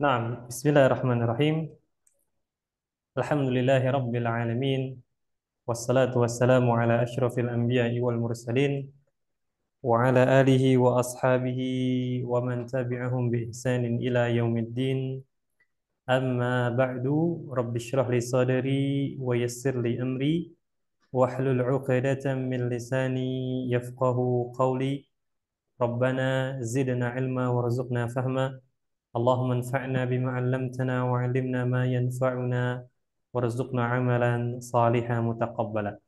Naam, bismillahirrahmanirrahim. Alhamdulillahi rabbil alamin. Wassalatu wassalamu ala asyrafil anbiya'i wal mursalin wa ala alihi wa ashabihi wa man tabi'ahum bi ihsanin ila yaumiddin. Amma ba'du, rabbi shrah li sadri wa yassir li amri wahlul 'uqdatam min lisani yafqahu qawli. Rabbana zidna ilma warzuqna fahma. اللهم انفعنا بما علمتنا وعلمنا ما ينفعنا وارزقنا عملا صالحا متقبلا.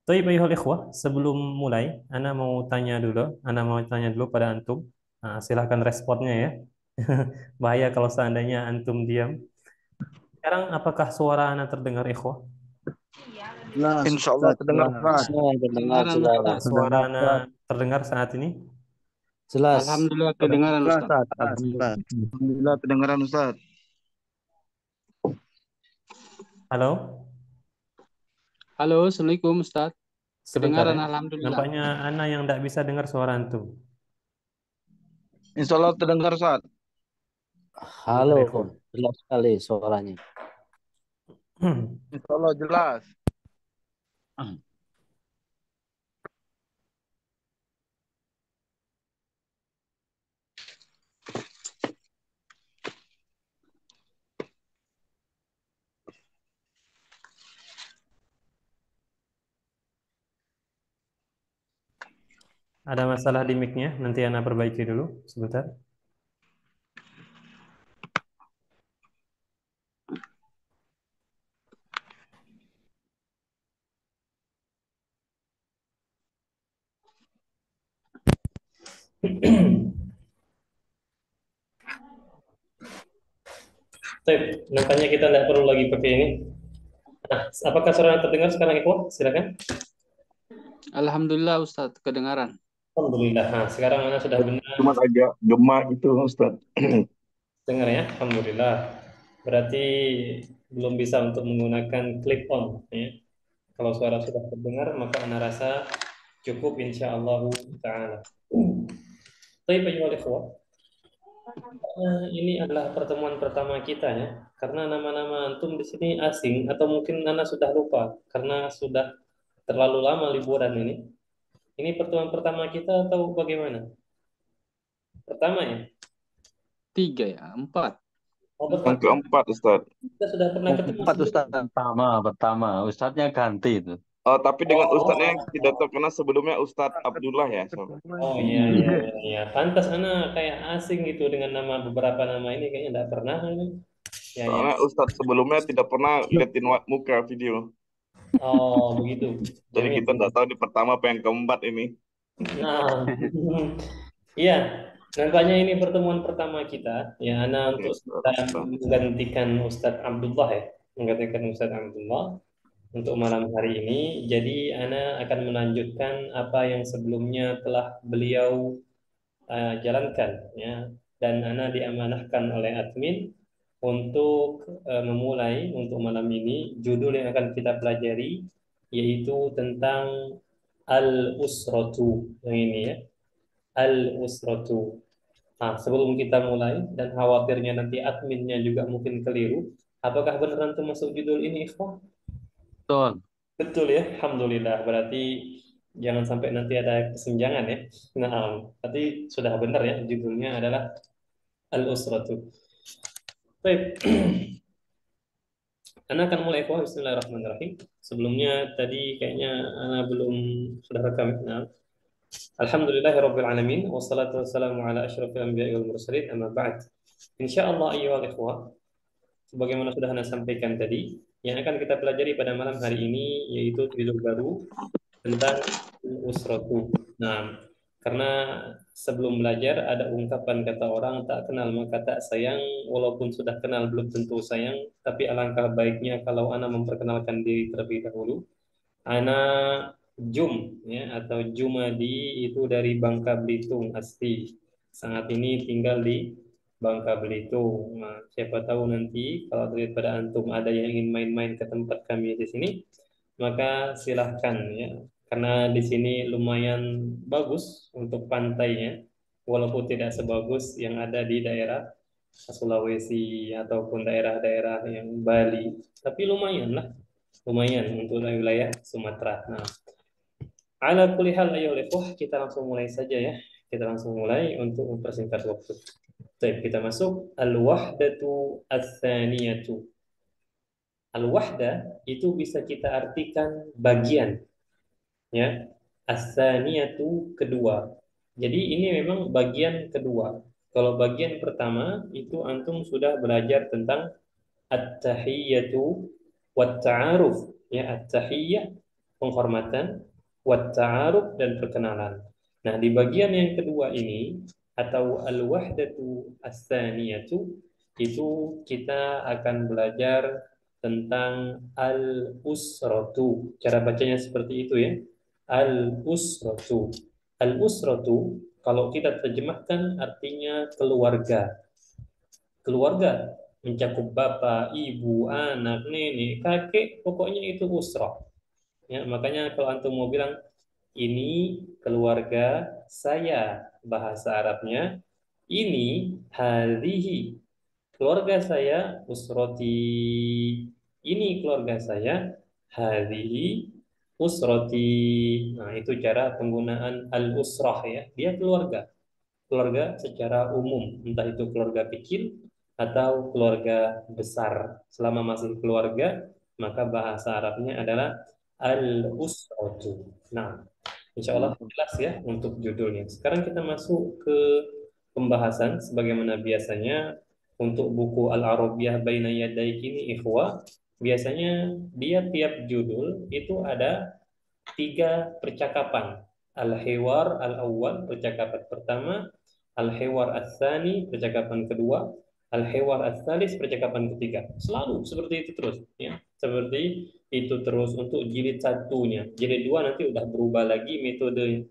Baik, ayuhal ikhwah, sebelum mulai, Ana mau tanya dulu pada antum. Nah, silahkan responnya ya. Bahaya kalau seandainya antum diam. Sekarang apakah suara Ana terdengar ikhwah? Jelas, Insya Allah Ustaz, terdengar jelas. Ustaz. Kedengaran Apakah Ustaz. suara Terdengar, Ana Ustaz. terdengar saat ini? Jelas. Alhamdulillah Terdengar, kedengaran Ustaz. Ustaz. Alhamdulillah. Alhamdulillah kedengaran Ustaz. Halo? Halo, Assalamualaikum Ustaz. Sebentar Kedengaran ya. Alhamdulillah. Nampaknya Ana yang tidak bisa dengar suara antum. Insya Allah terdengar Ustaz. Sebentar Halo, ikhwah. jelas sekali suaranya. Insya Allah jelas. Ada masalah di mic-nya, nanti Ana perbaiki dulu sebentar. Baik, nampaknya kita tidak perlu lagi pakai ini. Nah, apakah suara Ana terdengar sekarang, Ikhwan? Silakan. Alhamdulillah Ustaz, kedengaran. Alhamdulillah. Nah, sekarang Ana sudah benar Cuma agak gema itu Ustaz. dengar ya. Alhamdulillah. Berarti belum bisa untuk menggunakan clip on ya. Kalau suara sudah terdengar, maka Ana rasa cukup insya Allah taala. Baik, ayuhal ikhwah. Ini adalah pertemuan pertama kita ya. Karena nama-nama antum di sini asing atau mungkin Ana sudah lupa karena sudah terlalu lama liburan ini. Ini pertemuan pertama kita atau bagaimana? Pertama ya. 3 ya, 4. Oh, Yang betul. keempat Ustaz. Kita sudah pernah ketemu Empat, Ustaz. sebelumnya. Pertama. Ustaznya ganti itu. Tapi dengan Ustadznya yang Oh, tidak terkenal sebelumnya Ustadz Abdullah ya. Sob. oh iya iya iya iya. Pantas Ana kayak asing gitu dengan nama beberapa nama ini kayaknya tidak pernah ini. Ya ya. Soalnya Ustadz sebelumnya tidak pernah liatin muka video. Oh begitu. Jadi Jamil. kita tidak tahu di pertama apa yang keempat ini. Nah, iya. Nampaknya ini pertemuan pertama kita. Ya, Ana Ya, untuk sementara Ustaz. menggantikan Ustadz Abdullah ya, menggantikan Ustadz Abdullah untuk malam hari ini. Jadi Ana akan melanjutkan apa yang sebelumnya telah beliau jalankan ya. Dan Ana diamanahkan oleh admin untuk memulai untuk malam ini judul yang akan kita pelajari yaitu tentang al-usratu yang ini ya. Al-usratu. Nah, sebelum kita mulai dan khawatirnya nanti adminnya juga mungkin keliru, apakah beneran itu masuk judul ini, Ikhwan? Betul. Betul ya, Alhamdulillah. Berarti jangan sampai nanti ada kesenjangan ya. Nah, berarti sudah benar ya, judulnya adalah Al-Usratu. Baik, Ana akan mulai, Ikhwan. Bismillahirrahmanirrahim. Sebelumnya tadi kayaknya Ana belum sudah rekam. Nah, Alhamdulillahirabbil alamin wassalatu wassalamu ala asyrafil anbiya'i wal mursalin amma ba'd. Insyaallah ayyuhal ikhwah, sebagaimana sudah Anda sampaikan tadi, yang akan kita pelajari pada malam hari ini yaitu judul baru tentang usratu. Nah, karena sebelum belajar ada ungkapan kata orang tak kenal maka tak sayang, walaupun sudah kenal belum tentu sayang, tapi alangkah baiknya kalau Anda memperkenalkan diri terlebih dahulu. Ana Jum ya atau Jumadi itu dari Bangka Belitung asli. Saat ini tinggal di Bangka Belitung. Nah, siapa tahu nanti kalau daripada antum ada yang ingin main-main ke tempat kami di sini, maka silahkan ya. Karena di sini lumayan bagus untuk pantainya, walaupun tidak sebagus yang ada di daerah Sulawesi ataupun daerah-daerah yang Bali, tapi lumayan lah, lumayan untuk wilayah Sumatera. Nah, ala kulli hal ayo kita langsung mulai saja ya. Kita langsung mulai untuk mempersingkat waktu. Baik, kita masuk al-wahdatu ats-tsaniyatu. Al-wahdah itu bisa kita artikan bagian, ya. Ats-tsaniyatu kedua. Jadi ini memang bagian kedua. Kalau bagian pertama itu antum sudah belajar tentang at-tahiyyatu wat-ta'aruf, ya, at-tahiyyah penghormatan, wat-ta'aruf dan perkenalan. Nah, di bagian yang kedua ini atau al-wahdatu ats-tsaniyatu itu kita akan belajar tentang al-usratu. Cara bacanya seperti itu ya. Al-usratu. Al-usratu kalau kita terjemahkan artinya keluarga. Keluarga mencakup bapak, ibu, anak, nenek, kakek, pokoknya itu usrah. Ya, makanya kalau antum mau bilang ini keluarga saya, bahasa Arabnya ini hadhihi. Keluarga saya usroti. Ini keluarga saya hadhihi usroti. Nah, itu cara penggunaan al-usrah ya. Dia keluarga. Keluarga secara umum, entah itu keluarga kecil atau keluarga besar. Selama masih keluarga, maka bahasa Arabnya adalah al-usratu. Nah, insya Allah jelas ya untuk judulnya. Sekarang kita masuk ke pembahasan sebagaimana biasanya untuk buku Al-Arabiyah Baina Yadaik ini ikhwah, biasanya dia tiap judul itu ada 3 percakapan. Al-Hiwar Al-Awwal, percakapan pertama, Al-Hiwar Al-Thani, percakapan kedua, Al-Hiwar Al-Thalis, percakapan ketiga. Selalu seperti itu terus, ya. Seperti itu terus untuk jilid satunya. Jilid dua nanti udah berubah lagi metode,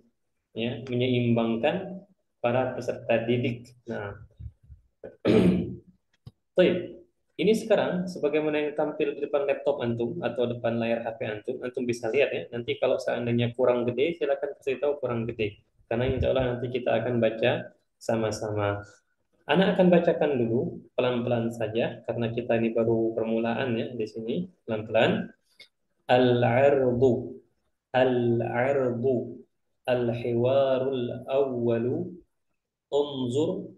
ya, menyeimbangkan para peserta didik. Nah, baik. Ini sekarang sebagaimana yang tampil di depan laptop antum atau depan layar HP antum, antum bisa lihat ya. Nanti kalau seandainya kurang gede, silakan kasih tahu kurang gede. Karena insya Allah nanti kita akan baca sama-sama. Anak akan bacakan dulu pelan-pelan saja karena kita ini baru permulaan ya di sini, pelan-pelan. Al-'ardu, al-'ardu, al-hiwarul awwalu, unzur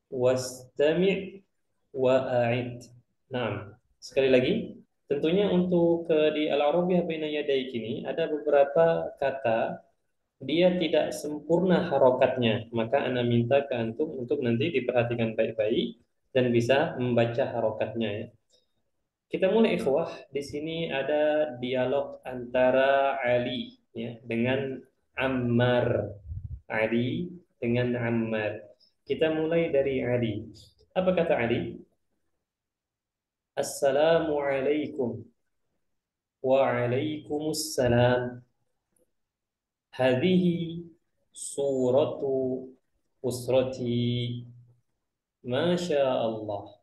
wastami' wa'id. Nah, sekali lagi, tentunya untuk di Al-Arabiyah Baina Yadaik ini ada beberapa kata dia tidak sempurna harokatnya, maka Anda minta ke antum untuk nanti diperhatikan baik-baik dan bisa membaca harokatnya ya. Kita mulai ikhwah. Di sini ada dialog antara Ali ya dengan Ammar. Ali dengan Ammar. Kita mulai dari Ali. Apa kata Ali? Assalamualaikum. Waalaikumsalam. Hadhihi suratu usrati. Masya Allah.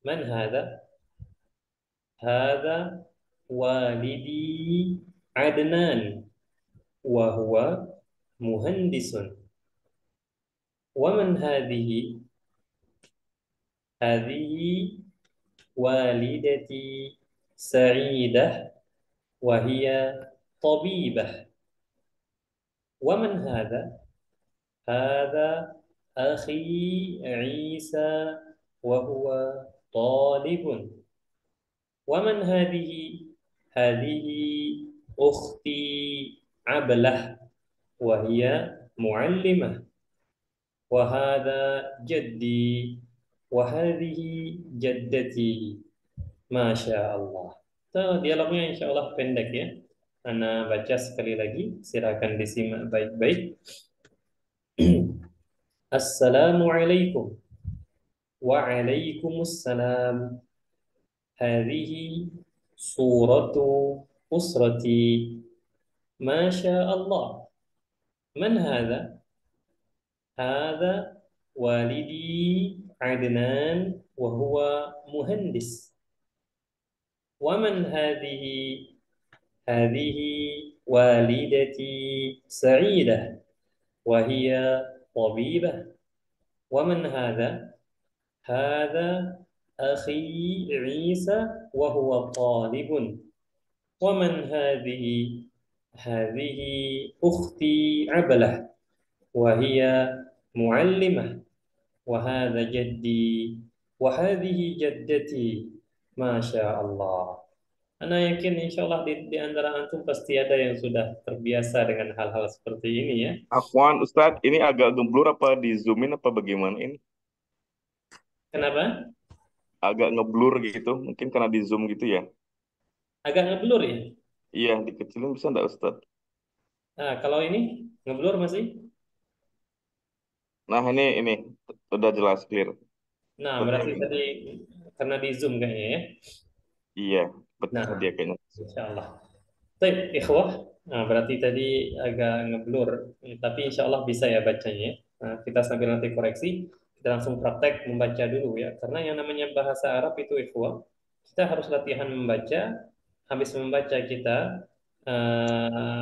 Man hadha? Hadha walidi Adnan. Wa muhandisun. Waman hadhihi? Hadhihi walidati Sa'idah wahia tabibah. Waman hadha? Hadha akhi Isa wahuwa talibun. Waman hadhihi? Hadhihi ukhti Ablah wahia muallimah. Wahada jaddi wahadihi jaddati. Masya Allah. So, dialognya insya Allah pendek ya. Ana baca sekali lagi, silakan disimak baik-baik. Assalamualaikum. Waalaikumsalam. Hadhihi suratu usrati. Masya Allah. Man hadha? Hadha walidi Adnan wa huwa muhandis. Waman hadhihi? Hadhihi walidati Sa'idah wa hiya tabibah. Waman hadha? هذا أخي عيسى وهو طالب. ومن هذه؟ هذه أختي عبلة وهي معلمة. وهذا جدي وهذه جدتي. Masya Allah. Ana yakin insya Allah di antara antum pasti ada yang sudah terbiasa dengan hal-hal seperti ini ya. Afwan, Ustadz, ini agak gemblur apa di zoomin apa bagaimana ini? Kenapa? Agak ngeblur gitu, mungkin karena di zoom gitu ya. Agak ngeblur ya? Iya, dikecilin bisa nggak Ustadz? Nah, kalau ini ngeblur masih? Nah ini udah jelas clear. Nah, Ustadz berarti ini. tadi karena di zoom kayaknya ya. Iya, pecah Nah, dia kayaknya. insya Allah. Baik, ikhwah. Nah, berarti tadi agak ngeblur, tapi insya Allah bisa ya bacanya. Nah, kita sambil nanti koreksi, kita langsung praktek membaca dulu ya. Karena yang namanya bahasa Arab itu ikhwah, kita harus latihan membaca. Habis membaca kita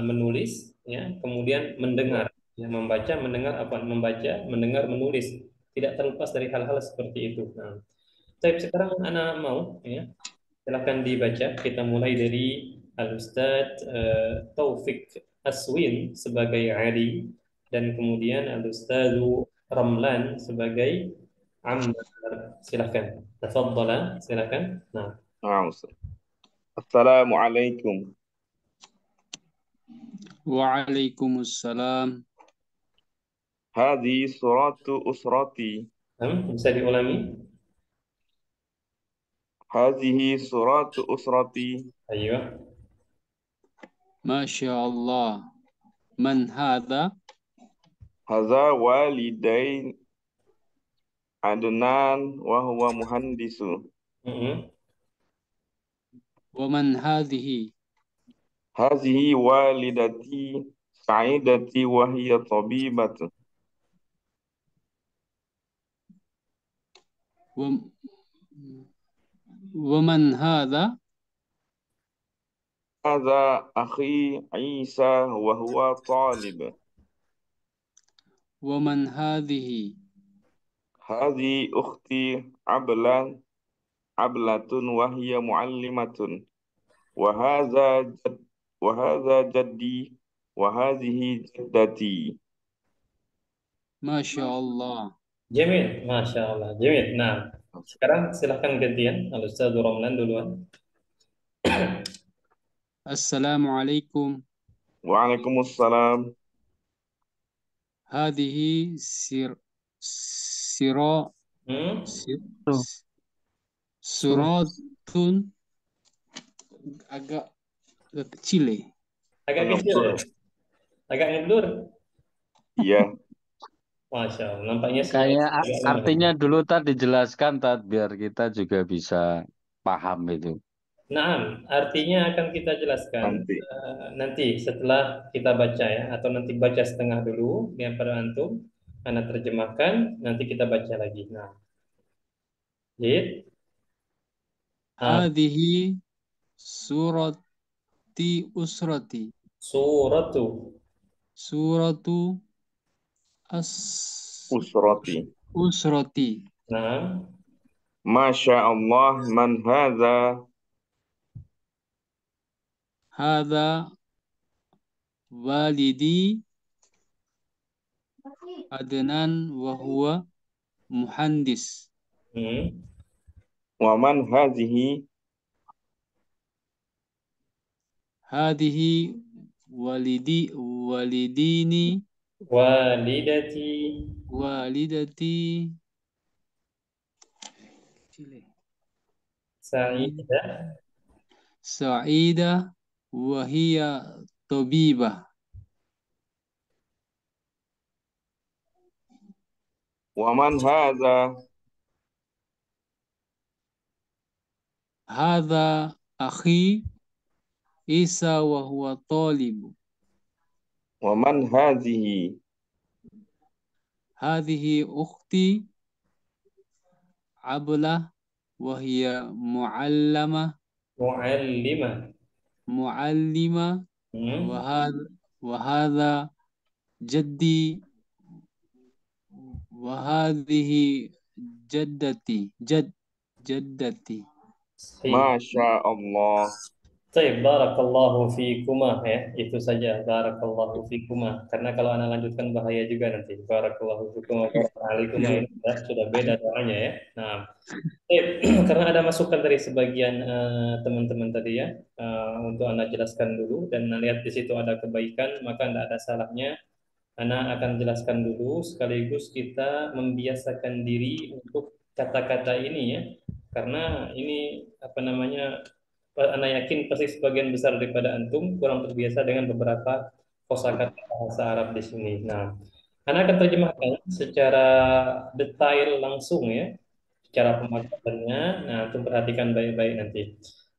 menulis, ya, kemudian mendengar. Ya, membaca, mendengar apa? Membaca, mendengar, menulis. Tidak terlepas dari hal-hal seperti itu. Nah, tapi sekarang anak mau, ya, silakan dibaca. Kita mulai dari Al-Ustadz Taufik Aswin sebagai Ali dan kemudian Al-Ustadz Ramlan sebagai Ammar. Silakan. Tafadhala, silakan. Nah, Nah, Ustadz. Assalamualaikum. Waalaikumsalam. Hadi suratu usrati. bisa diulangi? Hadhihi suratu usrati. Ayo. Masya Allah. Man hadha? Hadza walidain Adnan wa huwa muhandisu. Mm-mm. Wa man hadhihi? Hazihi walidati sa'idati wa hiya tabibatu. Wa, wa man hadha? Hadza akhi Isa wa huwa talib. Wa man hadhihi? Hadhi ukhti ablatun wa hiya muallimatun. Wa hadza jaddi wa hadhihi jaddati. Masya Allah. Jamil, Masya Allah. Jamil. Nah, sekarang silahkan gantian. Al-Ustadz Ramlan duluan. Assalamualaikum. Waalaikumsalam. Hadhihi siro Hmm? suratun agak kecil ya. Agak kecil ya? Agak ngeblur. Iya, Masya Allah. Nampaknya semua Kayak agak lemah. artinya dulu tadi dijelaskan biar kita juga bisa paham itu. Nah, artinya akan kita jelaskan nanti. nanti setelah kita baca ya, atau nanti baca setengah dulu yang pada antum, anak terjemahkan, nanti kita baca lagi. Nah, Jid. Nah, Hadhihi surati usrati. suratu. Suratu as Usrati. usrati. Nah, Masya Allah, man hadza. Hadha walidi Adnan wa huwa muhandis. hmm. Wa man hazihi. Hadhihi walidini Walidati. walidati Sa'idah. Sa'idah wa hiya tabibah. Wa man hadza. Hadha akhi Isa wa huwa talib. Wa man hazihi. Hadhihi ukhti Ablah wa hiya Mu'allimah. muallima Hmm. wa hadha jaddi wa hadhihi jaddati. Jaddati. Masya Allah. Baik, barakallahu fikuma ya, itu saja barakallahu fikuma. Karena kalau Anda lanjutkan bahaya juga nanti. Barakallahu fikuma, barakallahu ini sudah beda doanya ya. Nah, baik, karena ada masukan dari sebagian teman-teman tadi ya, untuk Anda jelaskan dulu dan Anda lihat di situ ada kebaikan, maka tidak ada salahnya Anda akan jelaskan dulu sekaligus kita membiasakan diri untuk kata-kata ini ya. Karena ini apa namanya, Anda yakin pasti sebagian besar daripada antum kurang terbiasa dengan beberapa kosakata bahasa Arab di sini. Nah, Anda akan terjemahkan secara detail langsung ya, secara pemaparannya. Nah, antum perhatikan baik-baik nanti.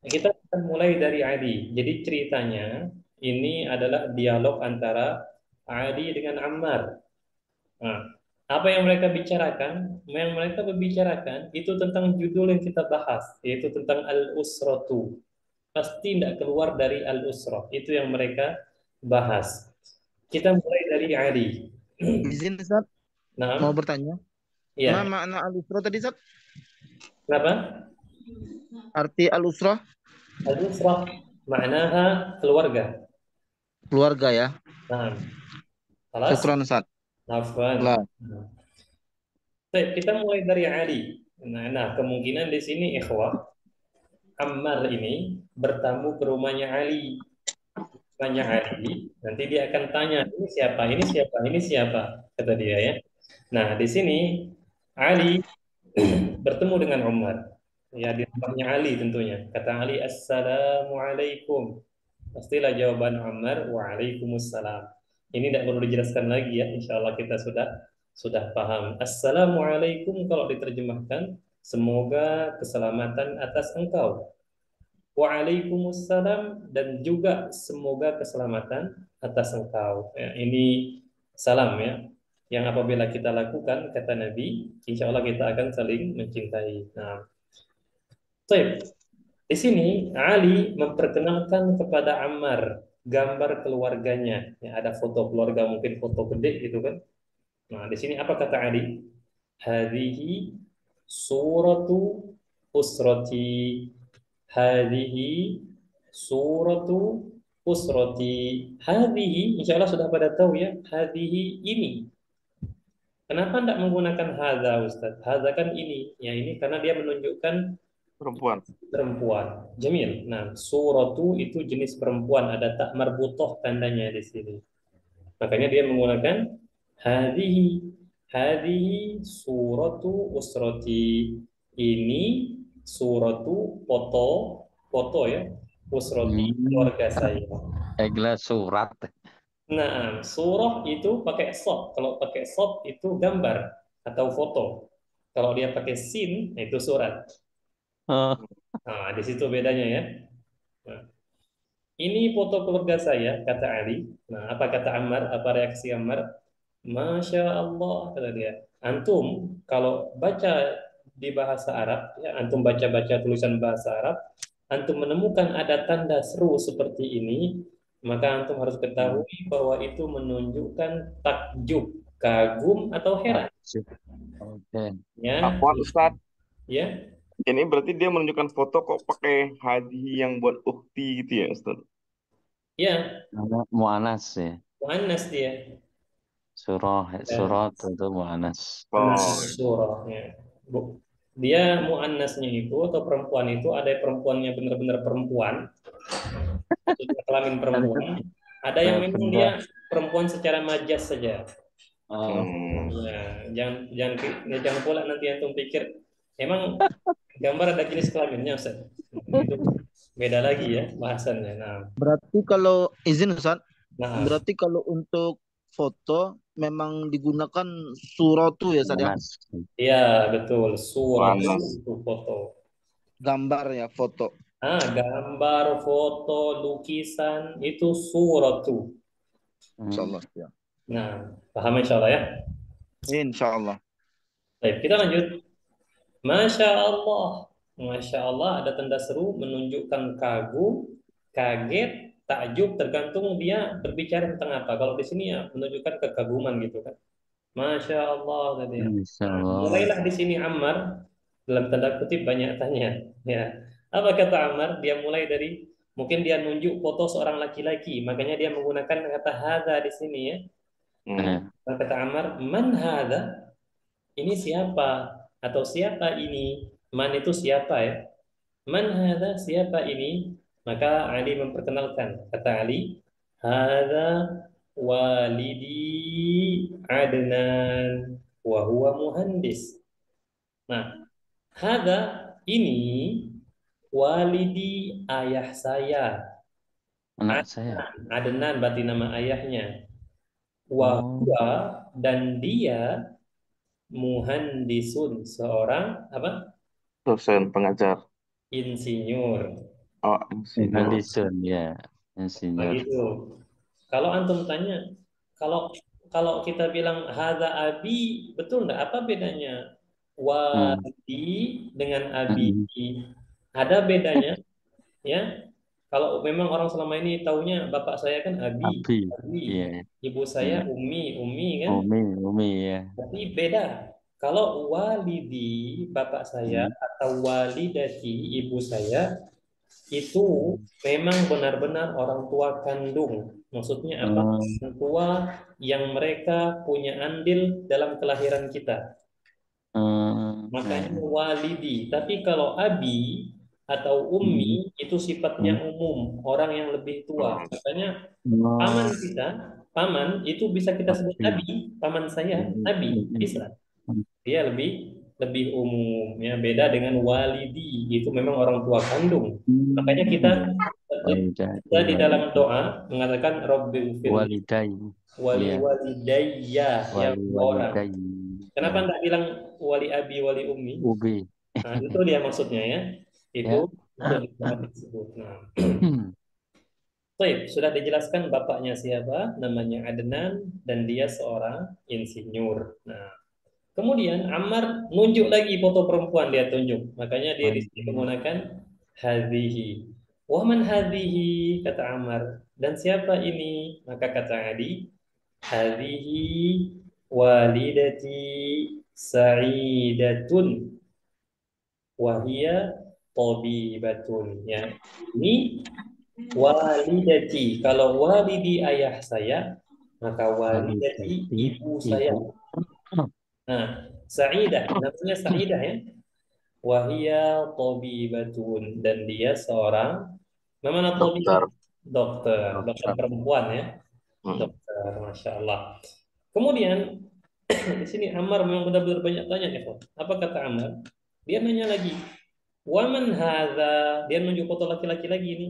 Nah, kita akan mulai dari Adi. Jadi ceritanya ini adalah dialog antara Adi dengan Ammar. Nah, apa yang mereka bicarakan? Yang mereka berbicarakan itu tentang judul yang kita bahas, yaitu tentang al-usratu. Pasti tidak keluar dari al-usrah. Itu yang mereka bahas. Kita mulai dari Ali. Izin Ustaz, mau Nah, bertanya. Ma ya. makna al-usrah tadi Ustaz? Kenapa? Arti al-usrah Al-usrah maknaha keluarga. keluarga ya. Nah, salah. Syukran Ustaz. Afwan. Lah. Nah, baik, kita mulai dari Ali. Nah, kemungkinan di sini ikhwah Ammar ini bertamu ke rumahnya Ali. Rumahnya Ali, nanti dia akan tanya, ini siapa, ini siapa, ini siapa, kata dia ya. Nah, di sini Ali bertemu dengan Umar. Ya, di rumahnya Ali tentunya. Kata Ali, Assalamualaikum. Pastilah jawaban Umar, Waalaikumsalam. Ini tidak perlu dijelaskan lagi ya. Insya Allah kita sudah paham. Assalamualaikum kalau diterjemahkan, semoga keselamatan atas engkau. Waalaikumsalam dan juga semoga keselamatan atas engkau. Ya, ini salam ya. Yang apabila kita lakukan, kata Nabi, insya Allah kita akan saling mencintai. Nah, baik. Di sini Ali memperkenalkan kepada Ammar gambar keluarganya. Ya, ada foto keluarga, mungkin foto gede gitu kan. Nah, di sini apa kata Ali? Hadhihi suratu usrati. Hadhihi suratu usrati. Hadhihi, insya Allah sudah pada tahu ya. Hadhihi ini. Kenapa tidak menggunakan hadza Ustaz? Hadza kan ini. Ya ini karena dia menunjukkan Perempuan. perempuan. Jamil. Nah, suratu itu jenis perempuan. Ada tak marbutoh tandanya di sini. Makanya dia menggunakan hadhihi. Hadhihi suratu usrati. Ini suratu foto, foto ya. Usrati keluarga saya. Egla surat. Nah, surah itu pakai sod. Kalau pakai sod itu gambar atau foto. Kalau dia pakai sin, itu surat. Oh, Nah, di situ bedanya ya. Nah, ini foto keluarga saya, kata Ali. Nah, apa kata Ammar? Apa reaksi Ammar? Masya Allah, kata dia. Antum, kalau baca di bahasa Arab, ya, antum baca-baca tulisan bahasa Arab, antum menemukan ada tanda seru seperti ini, maka antum harus ketahui bahwa itu menunjukkan takjub, kagum, atau heran. oke. Ya, Afwan Ustaz, ya, ini berarti dia menunjukkan foto kok pakai hadi yang buat ukti gitu ya Ustaz? ya, Nama mu'anas ya. muannas dia. Surah itu mu'anas. Oh, Surahnya. Dia muannasnya itu atau perempuan itu ada perempuannya benar-benar perempuan, maksudnya kelamin perempuan. Ada yang memang dia perempuan secara majas saja. Oh, Ya, jangan pula nanti antum pikir emang gambar ada jenis kelaminnya Ustaz. Itu beda lagi ya bahasannya. Nah, Berarti kalau izin Ustaz, nah, berarti kalau untuk foto memang digunakan suratu ya Ustaz ya. mu'anas. iya betul. Surat panas. itu foto. Gambar ya foto. Gambar, foto, lukisan itu suratu. Insyaallah ya. Nah, paham insya Allah ya. Insyaallah. Baik, kita lanjut. Masya Allah. Masya Allah ada tanda seru menunjukkan kagum, kaget, takjub tergantung dia berbicara tentang apa. Kalau di sini ya menunjukkan kekaguman gitu kan. Masya Allah tadi ya. Insya Nah, Allah. mulailah di sini Ammar dalam tanda kutip banyak tanya. Ya, apa kata Ammar? Dia mulai dari mungkin dia nunjuk foto seorang laki-laki, makanya dia menggunakan kata hada di sini ya. Hmm. Kata Ammar, man hada? Ini siapa? Atau siapa ini? Man itu siapa ya? Man hada? Siapa ini? Maka Ali memperkenalkan. Kata Ali, hada walidi Adnan wa huwa muhandis. Nah, hada ini walidi ayah saya. Anak saya. Adnan berarti nama ayahnya. Wa Oh, huwa dan dia muhandisun seorang apa? Dosen pengajar. Insinyur. Oh, insinyur. Henderson ya, insinyur. Begitu. Kalau antum tanya, kalau kalau kita bilang hadza abi, betul nggak? Apa bedanya Hmm. wadi dengan abi? Hmm. Ada bedanya, ya. Kalau memang orang selama ini taunya bapak saya kan abi, Abi, abi, iya. ibu saya Hmm. umi kan? Umi ya. Tapi beda. Kalau walidi bapak saya Hmm. atau walidati ibu saya itu memang benar-benar orang tua kandung. Maksudnya apa? Hmm. Orang tua yang mereka punya andil dalam kelahiran kita. Makanya Ya. walidi. Tapi kalau abi atau Hmm. ummi itu sifatnya Hmm. umum, orang yang lebih tua. Hmm. Makanya paman Oh, kita, paman itu bisa kita sebut abi. abi, paman saya, abi, bisa. Hmm. Dia lebih lebih umum ya, beda dengan walidi, itu memang orang tua kandung. Makanya kita kita di dalam doa mengatakan Rabbil firli Walidai. wali Iya, walidayya, ya dua orang. walidai. Kenapa Ya. enggak bilang wali abi wali ummi? Ubi. Nah, itu dia maksudnya ya. Itu Ya. untuk disebut. Nah, baik, sudah dijelaskan bapaknya siapa, namanya Adnan dan dia seorang insinyur. Nah, kemudian Ammar nunjuk lagi foto perempuan, dia tunjuk. Makanya dia di sini menggunakan hadhihi. Wa man hadhihi, kata Ammar. Dan siapa ini? Maka kata Ali, hadhihi walidati sa'idatun wahia tabibatun. Ya. Ini walidati. Kalau walidi ayah saya, maka walidati Walidati. ibu saya. Ibu. Nah, Sa'idah, namanya Sa'idah ya. Wahia tabibatun dan dia seorang namanya tabibah Dokter. dokter, dokter Dokter. perempuan ya. Hmm. Dokter, masya Allah. Kemudian di sini Ammar memang benar-benar banyak tanya ya, Pak. Apa kata Ammar? Dia nanya lagi, waman hadza? Dia nunjuk foto laki-laki lagi ini.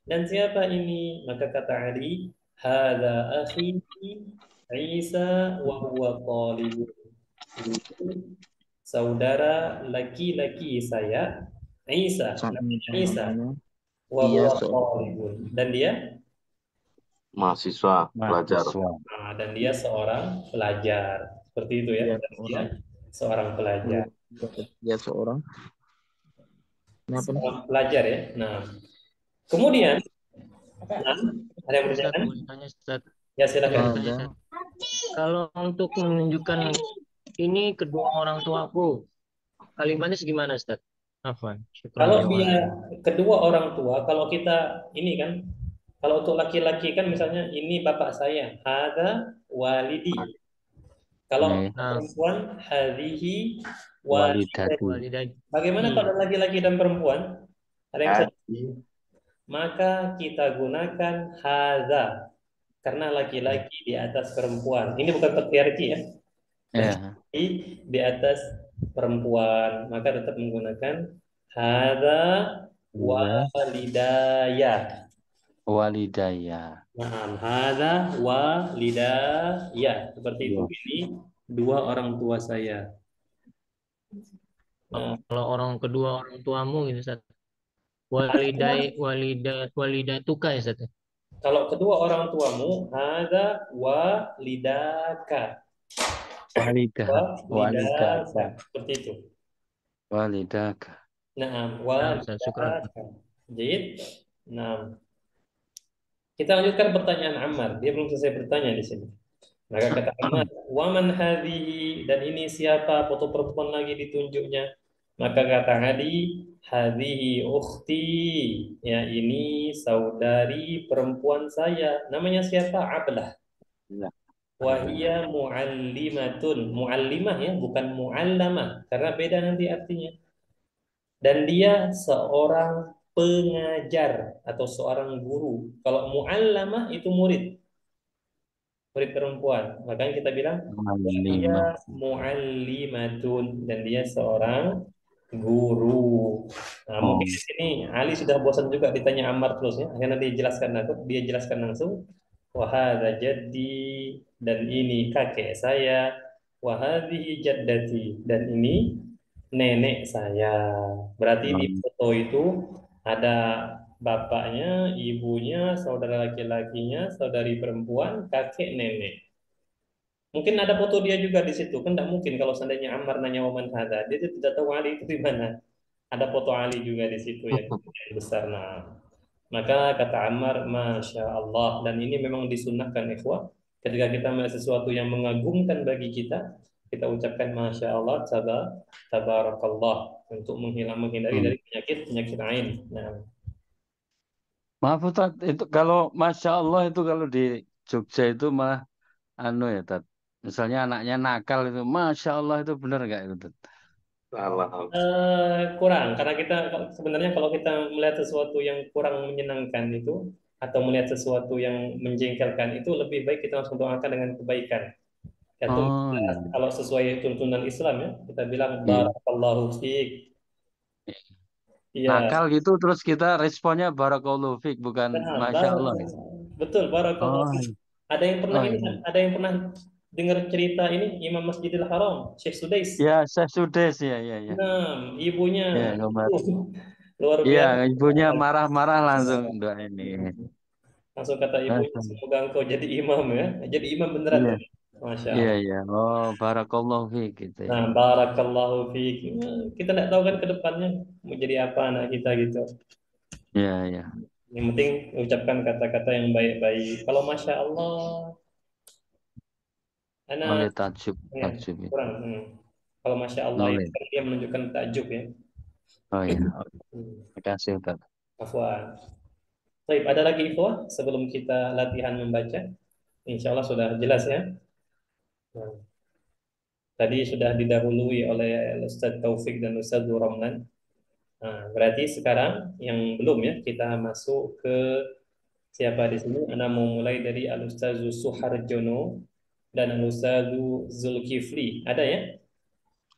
Dan siapa ini? Maka kata Ali, hadza akhi Isa wa huwa talibun. Ini saudara laki-laki saya, Isa, namanya Isa, wa Iya, huwa seorang talibun. Dan dia Mahasiswa, pelajar. Mahasiswa. dan dia seorang pelajar. Seperti itu ya. Iya, Dan dia seorang. seorang pelajar. Iya, seorang. Kenapa nih? Seorang pelajar ya. Nah, kemudian nah, ada yang Ustaz, bertanya? mau ditanya Ustaz. Ya silakan. Ada. Kalau untuk menunjukkan ini kedua orang tuaku, kalimatnya segimana Ustaz? Afwan. Syukran Kalau jazakallahu dia khairan. kedua orang tua, kalau kita ini kan, kalau untuk laki-laki kan misalnya ini bapak saya, ada walidi. Kalau Nih, perempuan, hadhihi walidati. walidati. Walidah. Bagaimana kalau laki-laki dan perempuan? Ada yang bisa? Hadi. Maka kita gunakan hadza karena laki-laki di atas perempuan. Ini bukan patriarki ya. Ya. Laki di atas perempuan, maka tetap menggunakan hadza Iya. walidayah. Walidaya. Nah, hadza walidayah. Seperti itu. Iya. Ini dua orang tua saya. Nah, Kalau orang kedua orang tuamu gitu Ustaz. Walidatuka ya Ustaz. kalau kedua orang tuamu, hadza walidaka. Walidaka. Walidaka. Seperti itu. Walidaka. Nah, Nah, Ustaz, syukran. walidaka. Jadi, nah, kita lanjutkan pertanyaan Ammar. Dia belum selesai bertanya di sini. Maka kata Ammar, waman hadhihi, dan ini siapa? Foto perempuan lagi ditunjuknya. Maka kata Ali, hadhihi ukhti, ya ini saudari perempuan saya. Namanya siapa? Ablah. Ya. Wahia muallimatun. Muallimah ya, bukan muallamah. Karena beda nanti artinya. Dan dia seorang pengajar atau seorang guru. Kalau muallamah itu murid, murid perempuan. Makanya kita bilang Lima. dia muallimatun, dan dia seorang guru. Nah, Oh. mungkin di sini Ali sudah bosan juga ditanya Ammar terus ya. Akhirnya dia jelaskan langsung. Wahada jaddi, dan ini kakek saya. Wahadihi jaddati, dan ini nenek saya. Berarti di foto itu ada bapaknya, ibunya, saudara laki-lakinya, saudari perempuan, kakek, nenek. Mungkin ada foto dia juga di situ. Kan tidak mungkin kalau seandainya Ammar nanya Waman Hada, dia tuh tidak tahu Ali itu di mana. Ada foto Ali juga di situ yang besar. Nah, maka kata Ammar, Masya Allah. Dan ini memang disunnahkan ikhwah. Ketika kita melihat sesuatu yang mengagumkan bagi kita ucapkan Masya Allah, tabarakallah, untuk menghindari dari penyakit ain. Nah, Maaf Ustaz, itu kalau Masya Allah itu kalau di Jogja itu malah anu ya Tat. Misalnya anaknya nakal itu, Masya Allah itu benar nggak itu Tat? Kurang, karena kita sebenarnya kalau kita melihat sesuatu yang kurang menyenangkan itu, atau melihat sesuatu yang menjengkelkan itu, lebih baik kita langsung doakan dengan kebaikan. Yaitu Oh iya. kalau sesuai tuntunan Islam ya, kita bilang Iya. barakallahu fiik. Iya, Nakal gitu terus kita responnya Barakallahu Fik bukan nah, Masya Allah. betul barakallahu Oh, fiik. oh iya. Ada yang pernah dengar cerita ini Imam Masjidil Haram, Syekh Sudais. Ya, saya sudah sih ya, ya, ya. Nah, ibunya Ya, Komar. luar Iya, biasa. ibunya marah-marah langsung doa ini. Langsung kata ibunya, Langsung. semoga engkau jadi imam ya. Jadi imam beneran Iya, tuh. Masya iya, Allah. iya. Oh, Barakallahu Fik gitu ya. Nah, barakallahu fiik. Kita tidak tahu kan ke depannya mau jadi apa anak kita gitu. Iya, iya. Yang penting ucapkan kata-kata yang baik-baik. Kalau Masya Allah, anak Oleh takjub, ya, takjub itu. kurang. Kalau Masya Allah itu Oleh. kan dia menunjukkan takjub ya. Oh iya, Hmm. terima kasih Ustaz. Afwan. Baik, ada lagi info sebelum kita latihan membaca? Insya Allah sudah jelas ya. Nah, tadi sudah didahului oleh Ustaz Taufik dan Ustaz Ramlan. Nah, berarti sekarang yang belum ya, kita masuk ke siapa di sini? Ana mau mulai dari Al-Ustazu Suharjono dan Al-Ustazu Zulkifli. Ada ya?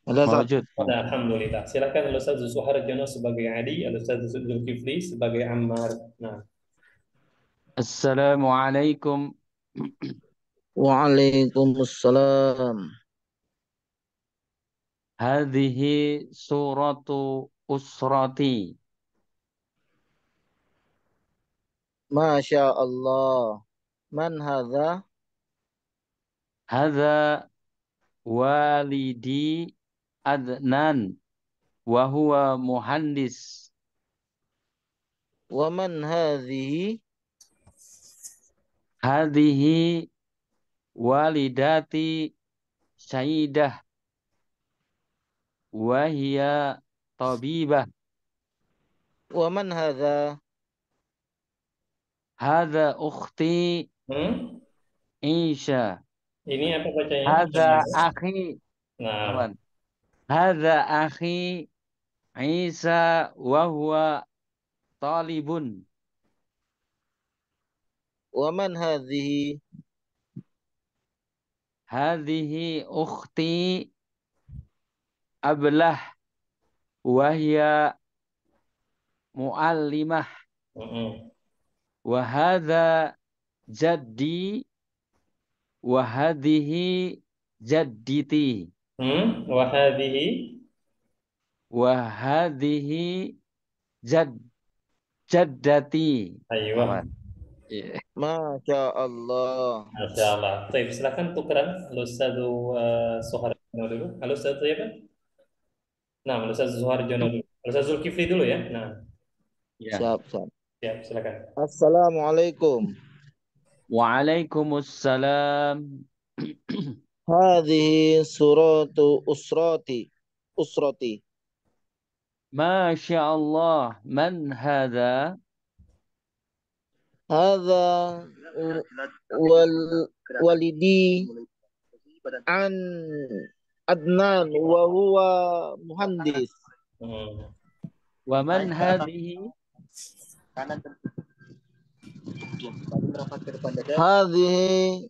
Ada Ustaz. Mawujud. Nah, alhamdulillah. Silakan Al-Ustazu Suharjono sebagai Ali, Al-Ustazu Zulkifli sebagai Ammar. Nah, Assalamualaikum. Waalaikumsalam. Hadhihi suratu usrati. Masya Allah. Man hadha? Hadza walidi Adnan wa huwa muhandis. Wa man hadhihi? Hadhihi walidati Saidah wa hiya tabibah. Wa man hadha? Hadza ukhti hmm? Isha. Ini apa bacanya? Hadza akhi. Nah, Awan. Hadza akhi Isa wa huwa talibun. Wa man hadhihi? Hadhihi ukhti Ablah wa hiya muallimah. mm-mm. Wa hadza jaddi wa hadhihi jadditi. Wahadihi. Wa hadhihi jad jaddati. Aywa. Awan. Iya. Masya Allah. Masya Allah. Baik, silakan tukeran. Al-Ustadzu Suharjono dulu. Al-Ustadzu ya kan? Nah, Al-Ustadzu Suharjono dulu. Al-Ustadzu Zulkifli dulu ya. Nah, Ya. Siap, siap. silakan. Assalamualaikum. Waalaikumsalam. Hadhihi suratu usrati. Masya Allah. Man hadha? Hadha wal walidi an Adnan wa huwa muhandis. Hmm. Wa man hadhihi? Hadhihi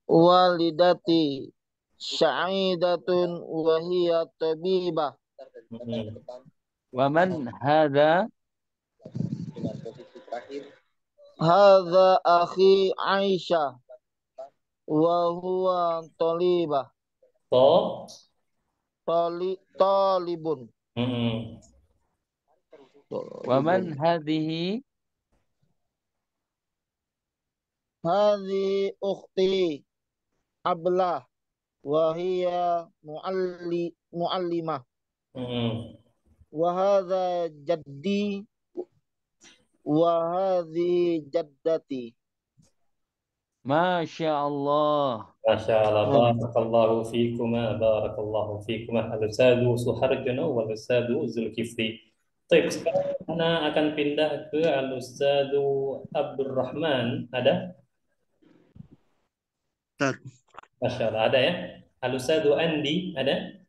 walidati sa'idatun wa hiya tabibah. Hmm. Wa man hadha? Hadha akhi Aisyah wa huwa talibah. To. Talibun. Hmm. Wa man hadhihi? Hadhi ukhti Ablah wa hiya muallimah. Hmm. Wa hadha jaddi wa hadhi jaddati. Masya Allah. Masya Allah, barakallahu fikuma, barakallahu fikuma. Al-Ustadzu Suharjono wal Ustadzu Zulkifli. Baik, sekarang Ana akan pindah ke Al-Ustadzu Abdurrahman. Ada? Ustaz. Masya Allah, ada ya? Al-Ustadzu Andi, ada?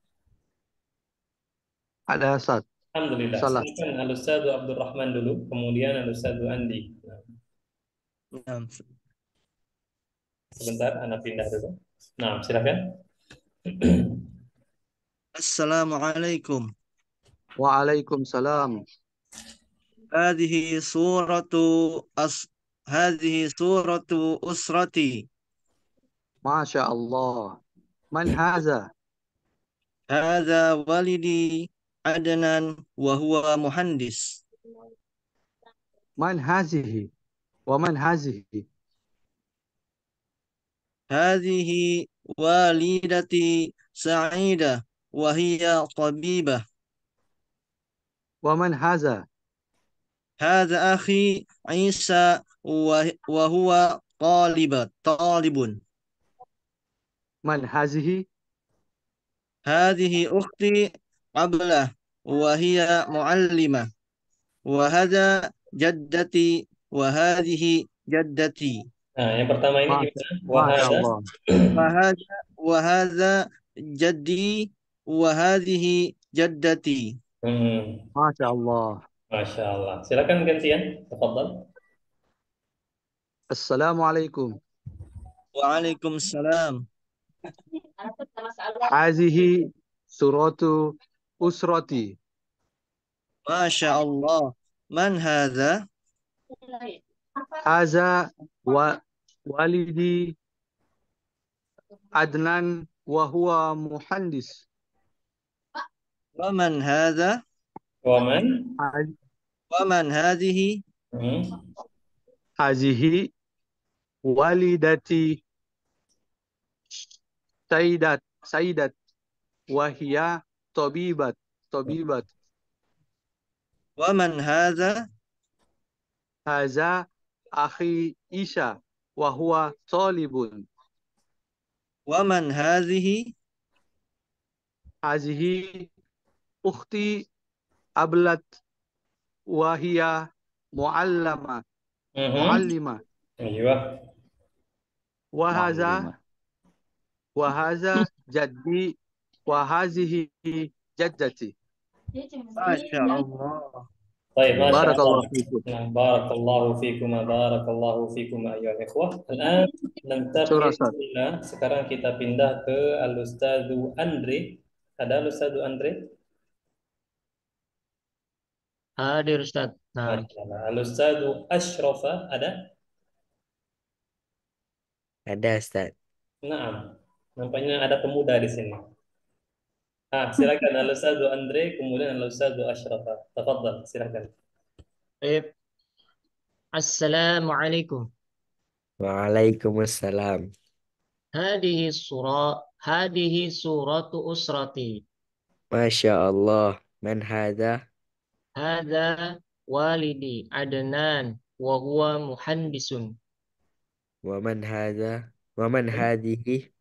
Ada Ustaz. Alhamdulillah. Salah. Silakan Al-Ustadzu Abdurrahman dulu, kemudian Al-Ustadzu Andi. Nah, sebentar, Ana pindah dulu. Nah, silakan. Assalamualaikum. Waalaikumsalam. Hadhihi suratu usrati. Masya Allah. Man haza? Hadha walidi Adnan wa huwa muhandis. Man hazihi? Wa man hazihi? Hadhihi walidati Sa'idah wa hiya tabibah. Wa man haza? Hadha akhi Isa wa huwa talibun. Man hazihi? Hadhihi ukhti Ablah wa hiya muallimah. Wa hadha jaddati wa hadhihi jaddati. Nah, yang pertama ini gimana? Masya Wahada. Allah. Wa hadha jaddi wa hadhihi jaddati. Masya Allah. Masya Allah. Silakan gantian. Tafadhal. Assalamualaikum. Waalaikumsalam. Hazihi suratu usrati. Masya Allah. Man hadha? Haza wa walidi Adnan wa huwa muhandis. Wa man hadha? Waman. Wa man hadhihi? Hmm. Hazihi walidati Sayyidat wa hiya tabibat. Wa man hadha? Haza akhi Isha wa huwa talibun. Wa man hadhihi? Hazihi ukhti Ablat wa hiya muallimah. Iya. Wa haza jaddi wa hazihi jaddati. Masya Allah. طيب ما شاء Barakallahu الله. fikum. نعم بارك الله فيكما بارك الله فيكما أيها الإخوة. الآن ننتقل إلى sekarang kita pindah ke Al-Ustadzu Andre. Ada Al-Ustadzu Andre? Hadir Ustaz. Nah, Masya Allah. Al-Ustadzu Ashrafa ada? Ada Ustaz. Naam. Nampaknya ada pemuda di sini. Silakan Al-Ustadzu Andre, kemudian Al-Ustadzu Ashrafa. Tafadhal, silakan. baik. Assalamualaikum. Waalaikumsalam. Hadihi suratu usrati. Masya Allah. Man hadha? Hadza walidi Adnan wa huwa muhandisun. Wa man hadha? Waman hadihi.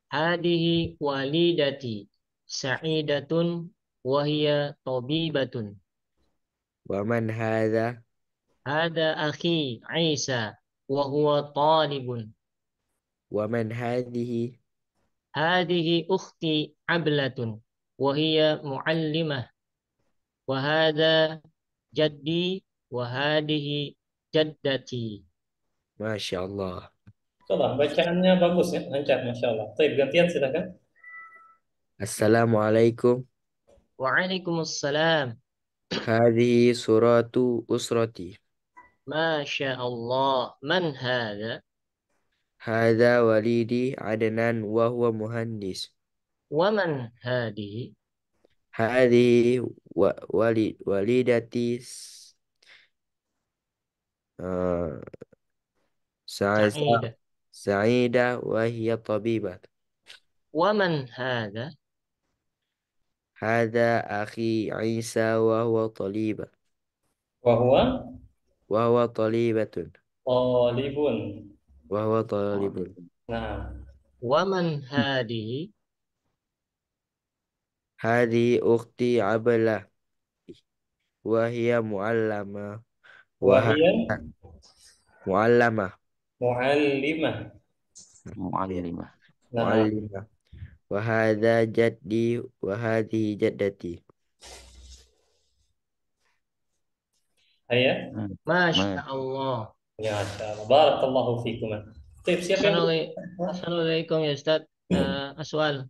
Hadihi walidati sa'idatun wahia tabibatun. Waman hadha. Hada akhi Isa wa huwa talibun. Waman hadihi. Hadihi ukhti ablatun wa hiya muallimah. Wa hada jaddi wa hadihi jaddati. Masya Allah. Coba bacaannya bagus ya, lancar, masya Allah. Baik, gantian silakan. Assalamualaikum. Waalaikumsalam. Hadihi suratu usrati. Masya Allah. Man hada? Hadha walidi Adnan wa huwa muhandis. Wa man hadihi? Hadihi walidati uh, Sa'idah. Sa'idah wa hiya tabibat. Wa man hada? Hadha akhi Isa wa huwa talibat. Wahwa Wa huwa talibatun. talibun. Wa huwa talibun. Nah, Wa man hadihi? Hadihi ukhti Ablah wa hiya muallama wa wahia muallamah muallimah. Muallimah. Nah, muallimah wa hadha jaddi wa hadhihi jaddati. ayah. Masya Allah. Ya, masya Allah. Barakallahu fikum. Baik, siapa yang Assalamualaikum ya Ustaz. Aswal.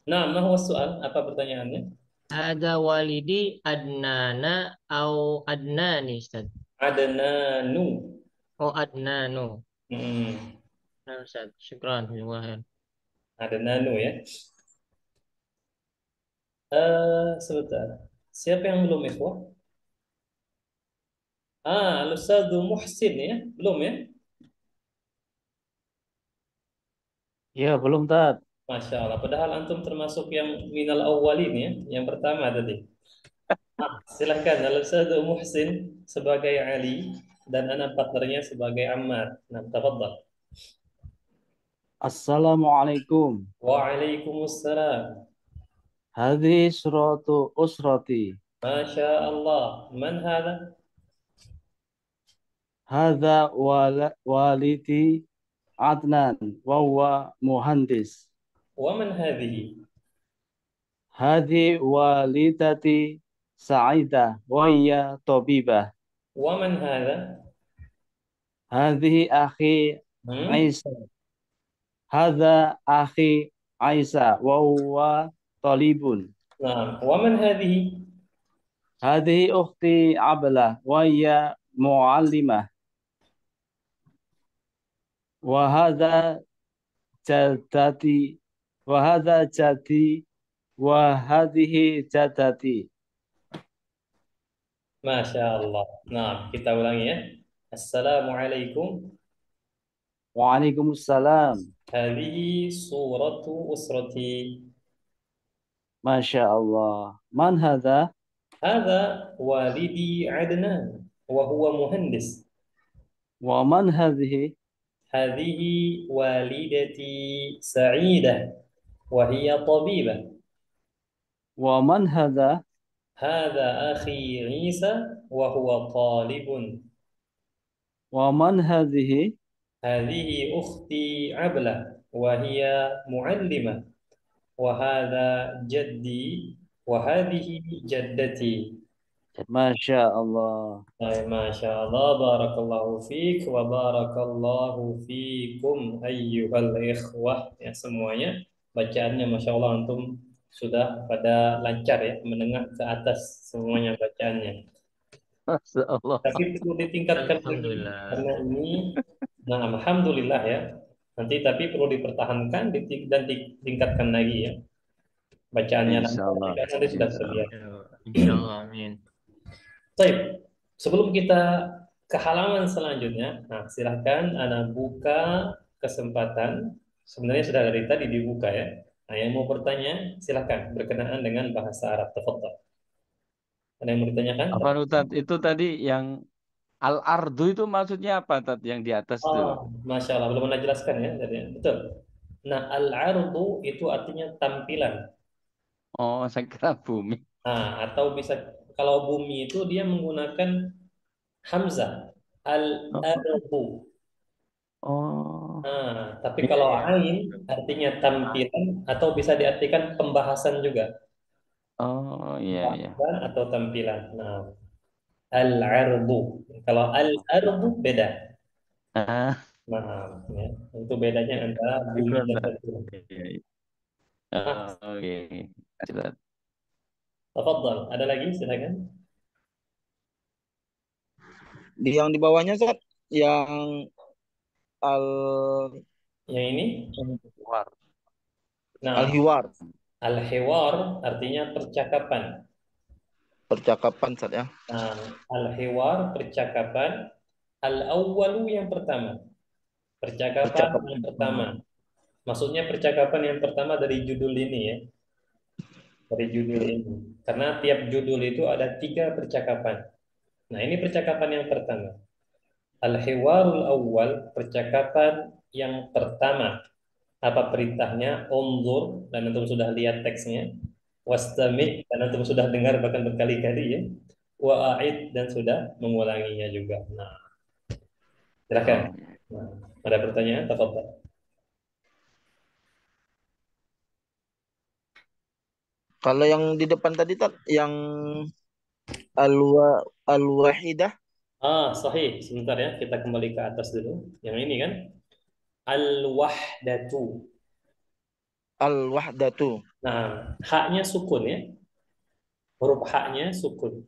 Nah, ma huwa soal? Apa pertanyaannya? Ada walidi Adnana au Adnani Ustaz. Adnanu. Oh Adnanu. Hmm, Nah Ustaz, syukran. Jazakallahu. Adnanu ya. Sebentar. Siapa yang belum ikhwah? Al-Ustadz Muhsin ya? Belum ya? Ya, belum Tat. Masya Allah. Padahal antum termasuk yang minal awwalin ya, yang pertama tadi. Silahkan Al-Ustadz Muhsin sebagai Ali dan anak partnernya sebagai Ammar. Nah, tafadhal. Assalamualaikum. Waalaikumsalam. Hadhihi suratu usrati. Masya Allah. Man hadha? Hadha walidi Adnan wa huwa muhandis. Wa man hadhihi? Hadhi walidati Sa'idah wa hiya tabibah. Wa man hadha? Hadhihi akhi Isa. Hadha akhi Isa wa huwa talibun. Nah, wa man hadhihi? Hadhihi ukhti Ablah wa hiya muallimah. Wa hadha jaddati wa hadha jaddi wa hadhihi jaddati. Masya Allah. Nah, kita ulangi ya. Assalamualaikum. Waalaikumsalam. Hadhihi suratu usrati. Masya Allah. Man hadha? Hadha walidi Adnan wa huwa muhandis. Wa man hadhihi? Hadhihi walidati Sa'idah wa hiya tabibah. Wa man hadha? Hadha akhi Isa wa huwa talibun. Wa man hadhihi? Hadhihi ukhti Ablah wa hiya muallimah. Wa hadha jaddi wa hadhihi jaddati. Masya Allah. Masya Allah, barakallahu fiik wa barakallahu fiikum ayyuhal ikhwah ya semuanya. Bacaannya Masya Allah antum sudah pada lancar ya, menengah ke atas semuanya bacaannya. Masya Allah. Tapi perlu ditingkatkan lagi Alhamdulillah. karena ini, nah alhamdulillah ya. Nanti tapi perlu dipertahankan dan ditingkatkan lagi ya. Bacaannya Insya Allah. nanti sudah terbiasa. Insyaallah amin. Baik, sebelum kita ke halaman selanjutnya, nah silahkan Anda buka kesempatan. Sebenarnya sudah dari tadi dibuka ya. Nah, yang mau bertanya silahkan berkenaan dengan bahasa Arab. Tafadhol. Ada yang mau ditanyakan? Apa Ustaz? Itu tadi yang Al-ardu itu maksudnya apa tadi yang di atas itu? Oh, Masya Allah, belum pernah jelaskan ya tadi. Betul. Nah, al-ardu itu artinya tampilan. Oh, saya kira bumi. Nah, atau bisa kalau bumi itu dia menggunakan hamzah al-ardu. Oh, Nah, tapi iya, kalau iya. ain artinya tampilan atau bisa diartikan pembahasan juga. Oh, iya, iya. Pembahasan atau tampilan. Nah, al-ardu. Kalau al-ardu beda. Ah, Nah, ya. Itu bedanya antara itu bumi dan ada. langit. Iya, iya. Nah, Oke. Jelas. tafadhal. Ada lagi? Silakan. Yang di bawahnya Ustaz, yang al Yang ini. Keluar. Nah, al-hiwar, al-hiwar artinya percakapan. percakapan Ustaz ya. Nah, al-hiwar percakapan. Al-awwalu yang pertama. Percakapan yang Percakapan. pertama. Maksudnya percakapan yang pertama dari judul ini ya. Dari judul ini. Karena tiap judul itu ada 3 percakapan. Nah, ini percakapan yang pertama. Al-hiwarul awwal, percakapan yang pertama. Apa perintahnya? Unzur, dan antum sudah lihat teksnya. Wastami', dan antum sudah dengar bahkan berkali-kali ya. Wa'id, dan sudah mengulanginya juga. Nah, silakan. Oh, iya. Nah, ada pertanyaan? Tafadhal. Kalau yang di depan tadi Ustaz, yang al-wahidah, Sahih. Sebentar ya, kita kembali ke atas dulu. Yang ini kan, al-wahdatu. al-wahdatu. Nah, haknya sukun ya. Huruf haknya sukun.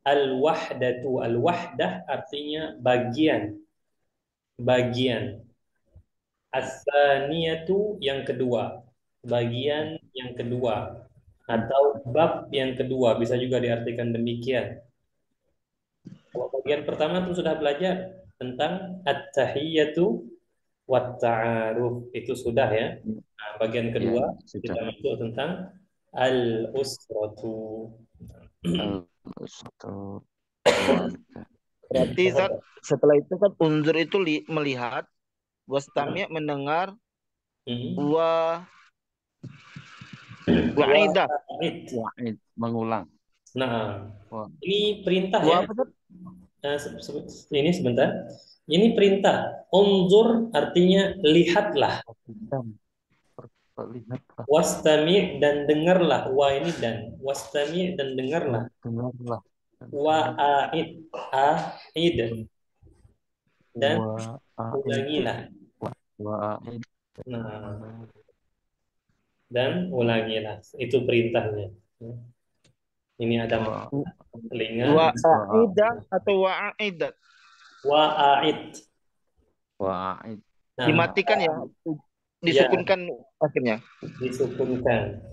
Al-wahdatu. Al-wahdah artinya bagian. Bagian. As-saniyatu yang kedua. Bagian yang kedua. Atau bab yang kedua. Bisa juga diartikan demikian. Kalau bagian pertama itu sudah belajar tentang at-tahiyyatu wa ta'aruf. Itu sudah ya. Nah, bagian Iya, kedua sudah. kita masuk tentang al-usratu. Satu keluarga. Berarti Ustaz, setelah itu kan unzur itu melihat, wastami' mendengar, Hmm. wa wa'idah. Wa'id. Wa'id, mengulang. Nah, Wah. ini perintah Wa ya. apa Ustaz? Ini sebentar. Ini perintah. Unzur artinya lihatlah. Dan lihatlah, Wastami' dan dengarlah. Wa ini dan. Wastami' dan dengarlah. dengarlah. Wa'id. A'id. Dan Wa'id, ulangilah. wa'id. Nah, dan ulangilah. Itu perintahnya. Ini ada telinga. Wa'idah atau wa'idat. Wa'id. Wa'id. Nah, Dimatikan ya, disukunkan akhirnya. disukunkan.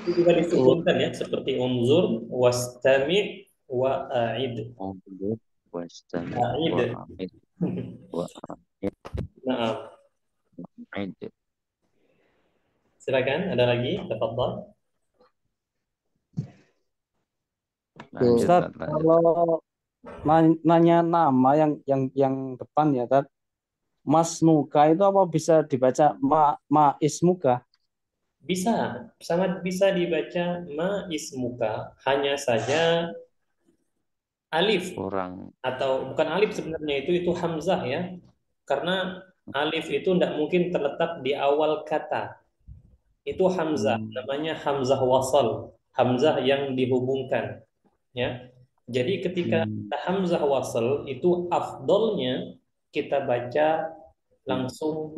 Itu juga disukunkan ya, seperti unzur, wastami, wa'id. Unzur, wastami, Wa'id. wa'id. Wa'id. Nah, silakan, ada lagi? Tafadhal. Lanjut, Ustaz, lanjut. kalau nanya nama yang depan ya, Tad. Mas Muka itu apa bisa dibaca ma ismuka? Bisa, sangat bisa dibaca ma ismuka. Hanya saja alif Kurang. atau bukan alif sebenarnya itu hamzah ya. Karena alif itu tidak mungkin terletak di awal kata. Itu hamzah, namanya hamzah wasal, hamzah yang dihubungkan ya. Jadi ketika kita hamzah wasal itu afdolnya kita baca langsung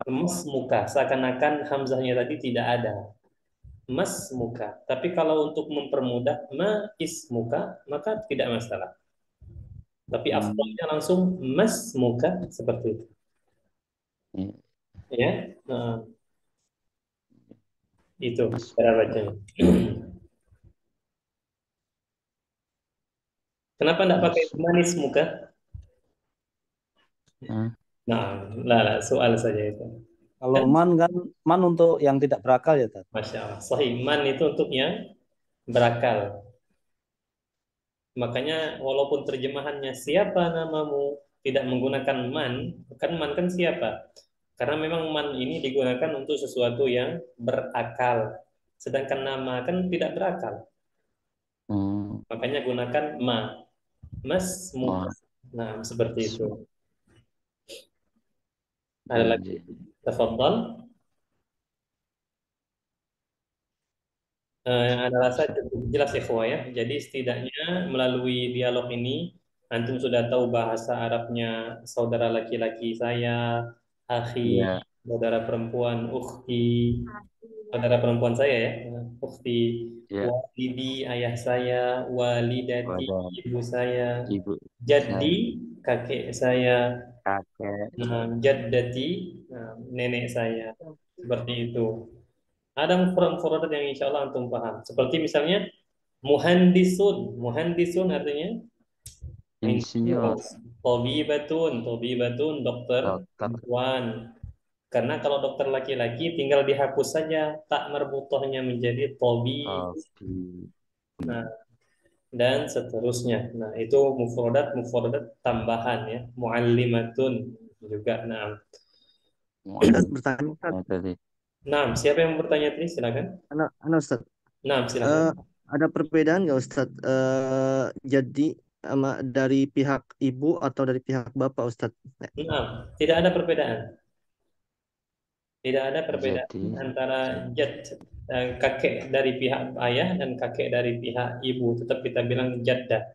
mas muka, seakan-akan hamzahnya tadi tidak ada. Mas muka. Tapi kalau untuk mempermudah ma ismuka maka tidak masalah. Tapi afdolnya langsung mas muka seperti itu. Ya. Nah, itu cara bacanya. Kenapa enggak pakai manis muka? Nah, lah, soal saja itu. Kalau man kan man untuk yang tidak berakal ya, Tad. Masya Allah. Sahih. Man itu untuk yang berakal. Makanya walaupun terjemahannya siapa namamu tidak menggunakan man, kan siapa? Karena memang man ini digunakan untuk sesuatu yang berakal. Sedangkan nama kan tidak berakal. Makanya gunakan ma. Mas muka. Nah, seperti itu. Ada lagi? Tafadhal. Anda rasa cukup jelas ikhwah ya. Jadi setidaknya melalui dialog ini antum sudah tahu bahasa Arabnya saudara laki-laki saya, akhi, saudara perempuan, ukhti, saudara perempuan saya ya, ukhti, walidi ayah saya, walidati ibu saya, jaddi kakek saya, jaddati nenek saya. Seperti itu. Ada mufrad-mufradat yang insya Allah antum paham. Seperti misalnya muhandisun. Muhandisun artinya insinyur. Tobibatun dokter perempuan. Karena kalau dokter laki-laki tinggal dihapus saja tak marbutohnya menjadi tobi. Nah, dan seterusnya. Nah, itu mufradat tambahan ya. Muallimatun juga. Nah, Ustaz bertanya Ustaz. Nah, siapa yang bertanya tadi? Silakan. Ustaz. Nah, silakan. Ada perbedaan nggak Ustaz? Jadi dari pihak ibu atau dari pihak bapak Ustaz? Nah, tidak ada perbedaan. Tidak ada perbedaan antara kakek dari pihak ayah dan kakek dari pihak ibu. Tetap kita bilang jaddah.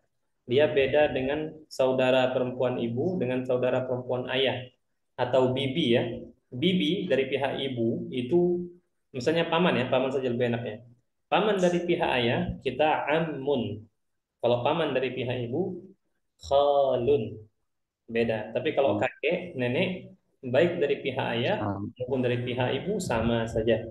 Dia beda dengan saudara perempuan ibu dengan saudara perempuan ayah atau bibi ya. Bibi dari pihak ibu itu misalnya paman ya, paman saja lebih enaknya. Paman dari pihak ayah kita ammun. Kalau paman dari pihak ibu khalun. Beda. Tapi kalau kakek, nenek baik dari pihak ayah maupun dari pihak ibu sama saja.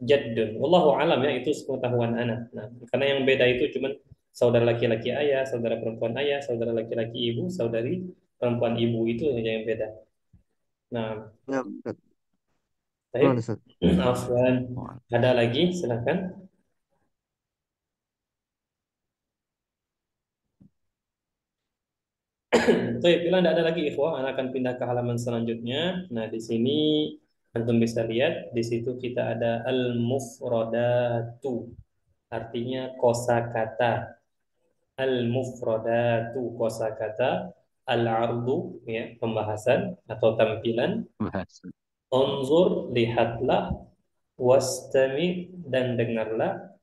Jaddun. Wallahu alam ya, itu sepengetahuan anak. Nah, karena yang beda itu cuman saudara laki-laki ayah, saudara perempuan ayah, saudara laki-laki ibu, saudari perempuan ibu, itu saja yang beda. Nah, baik. Afwan. Ada lagi? Silakan. Baik, bila tidak ada lagi ikhwah, Anda akan pindah ke halaman selanjutnya. Nah, di sini antum bisa lihat di situ kita ada al-mufradatu. Artinya kosakata. Al-mufradatu kosakata, al-ardu ya, pembahasan atau tampilan. Unzur, lihatlah, wastami, dan dengarlah,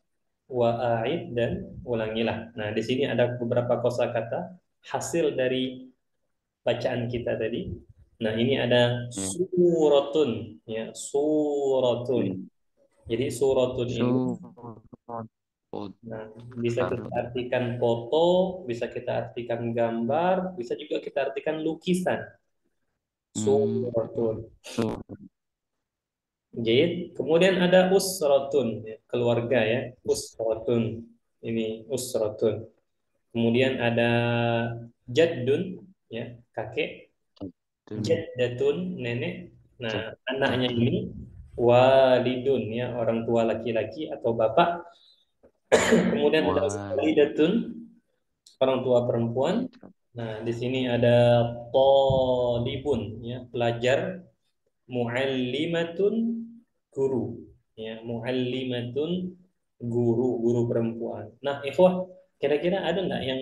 wa'aid, dan ulangilah. Nah, di sini ada beberapa kosakata hasil dari bacaan kita tadi. Nah, ini ada suratun ya, suratun. Jadi suratun ini nah, bisa kita artikan foto, bisa kita artikan gambar, bisa juga kita artikan lukisan. Suratun. Jadi, kemudian ada usratun, ya, keluarga ya, usratun. Ini usratun. Kemudian ada jaddun, ya, kakek. Jaddatun, nenek. Nah, anaknya ini walidun, ya, orang tua laki-laki atau bapak. Kemudian ada walidatun, orang tua perempuan. Nah, di sini ada talibun, ya, pelajar. Muallimatun, guru, ya, muallimatun, guru perempuan. Nah, ikhwah, kira-kira ada nggak yang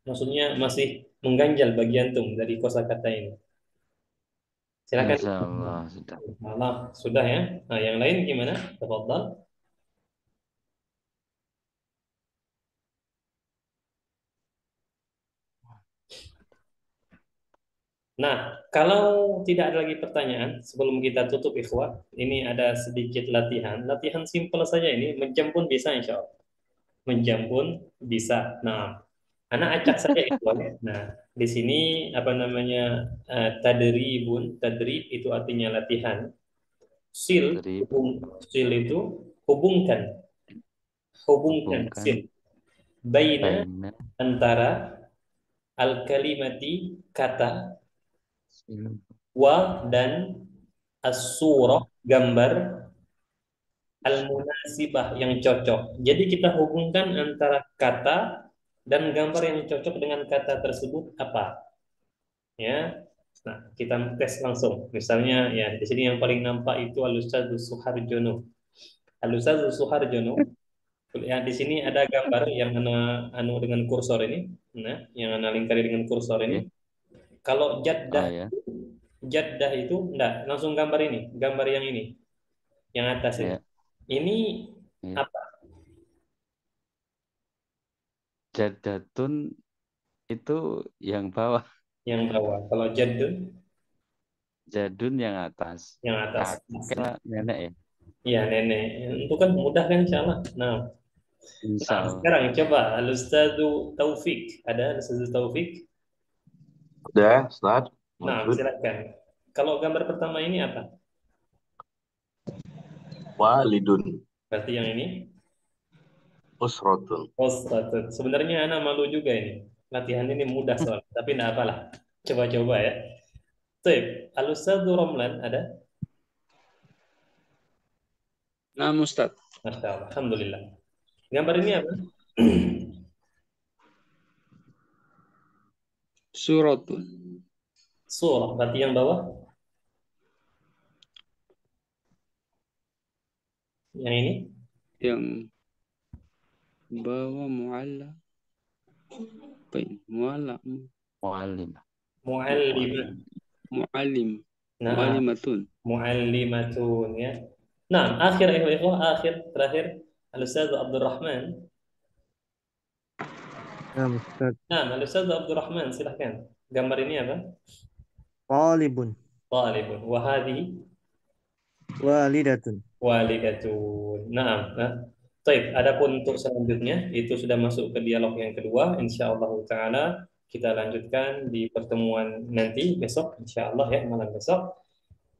maksudnya masih mengganjal bagi antum dari kosakata ini? Silakan. Insyaallah sudah. Maaf, sudah ya. Nah, yang lain gimana? Tafadhal. Nah, kalau tidak ada lagi pertanyaan, sebelum kita tutup ikhwah, ini ada sedikit latihan. Latihan simpel saja ini, menjam pun bisa insya Allah. Menjam pun bisa. Nah, anak acak saja ikhwah. Nah, di sini apa namanya tadribun, tadrib itu artinya latihan. Sil itu hubungkan. Sil. Baina, antara al-kalimati, kata, wa, dan as-surah, gambar, al-munasibah, yang cocok. Jadi kita hubungkan antara kata dan gambar yang cocok dengan kata tersebut apa? Ya. Nah, kita tes langsung. Misalnya ya di sini yang paling nampak itu Al-Ustadz Suharjono. Al-Ustadz Suharjono. Ya, di sini ada gambar yang anu dengan kursor ini. Nah, yang ana lingkari dengan kursor ini. Kalau Jaddah Jaddah itu enggak, langsung gambar ini, gambar yang ini. Yang atas ini. Ini apa? Jaddatun itu yang bawah. Yang bawah. Kalau Jadun yang atas. Yang atas. Kakek nenek ya. Iya, nenek. Itu kan mudah kan insyaallah. Nah, sekarang coba Al-Ustadz Taufik. Ada Al-Ustadz Taufik? Udah, Ustaz. Nah, silakan. Kalau gambar pertama ini apa? Walidun. Berarti yang ini? Usratun. Usratun. Sebenarnya anak malu juga ini. Latihan ini mudah soalnya, tapi enggak apalah. Coba-coba ya. Baik, Al-Ustadz Romlan ada? Nah, Ustaz. Masya Allah, alhamdulillah. Gambar ini apa? Suratun. Surah, berarti yang bawah? Yang ini? Yang bawah mu'alla. Apa ini? Mu'alla. Mu'allim. Mu'allim. Nah, Mu'allimatun. Mu'allimatun ya. Nah, terakhir Al-Ustadz Abdurrahman. Nah, Al-Ustadz Abdurrahman, silahkan. Gambar ini apa? Talibun. Talibun. Wahadi? Walidatun. Walidatun. Nah. Baik, adapun untuk selanjutnya itu sudah masuk ke dialog yang kedua. Insyaallah taala kita lanjutkan di pertemuan nanti besok insyaallah ya, malam besok.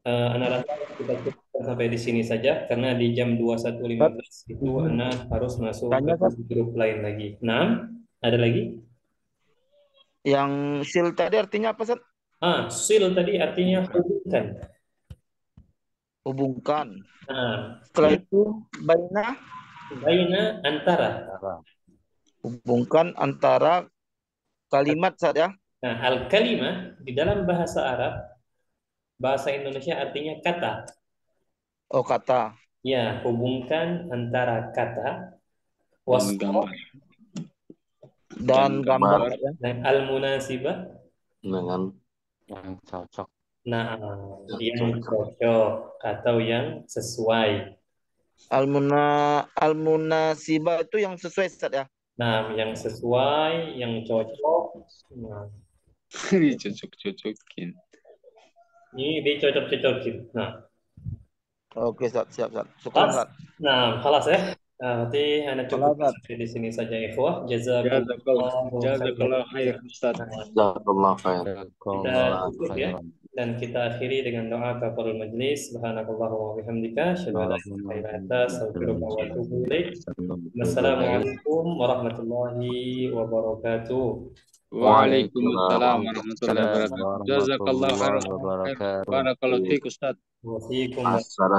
Ana rasa kita cukupkan sampai di sini saja karena di jam 21.15 itu Ana harus masuk ke grup lain lagi. Nah, ada lagi? Yang sil tadi artinya apa, Ustaz? Sil tadi artinya hubungkan. Hubungkan. Nah, setelah itu baina antara. Hubungkan antara kalimat, Ustaz ya. Nah, al-kalimah di dalam bahasa Arab, bahasa Indonesia artinya kata. Oh, kata. Ya, hubungkan antara kata dan gambar ya. Dan al-munasibah dengan yang cocok. Nah, yang cocok atau yang sesuai. Al-munasibah itu yang sesuai, Ustaz ya. Nah, yang sesuai, yang cocok. Nah, Dicocok-cocokin. ini dicocok-cocokin. Nah, oke, Ustaz, siap, Ustaz. Syukran, Ustaz. Nah, halas ya. Nanti Anda cukup di sini saja ikhwah. Jazakallah khair, Ustaz. Jazakallah khair. Kita tutup ya. Dan kita akhiri dengan doa kafarul majlis. Subhanakallahumma wa bihamdika asyhadu an la ilaha illa anta astaghfiruka wa atubu ilaik. Wassalamualaikum warahmatullahi wabarakatuh. Waalaikumsalam warahmatullahi wabarakatuh. Jazakallah khair. Barakallahu fiik, Ustaz. Wa fiikum.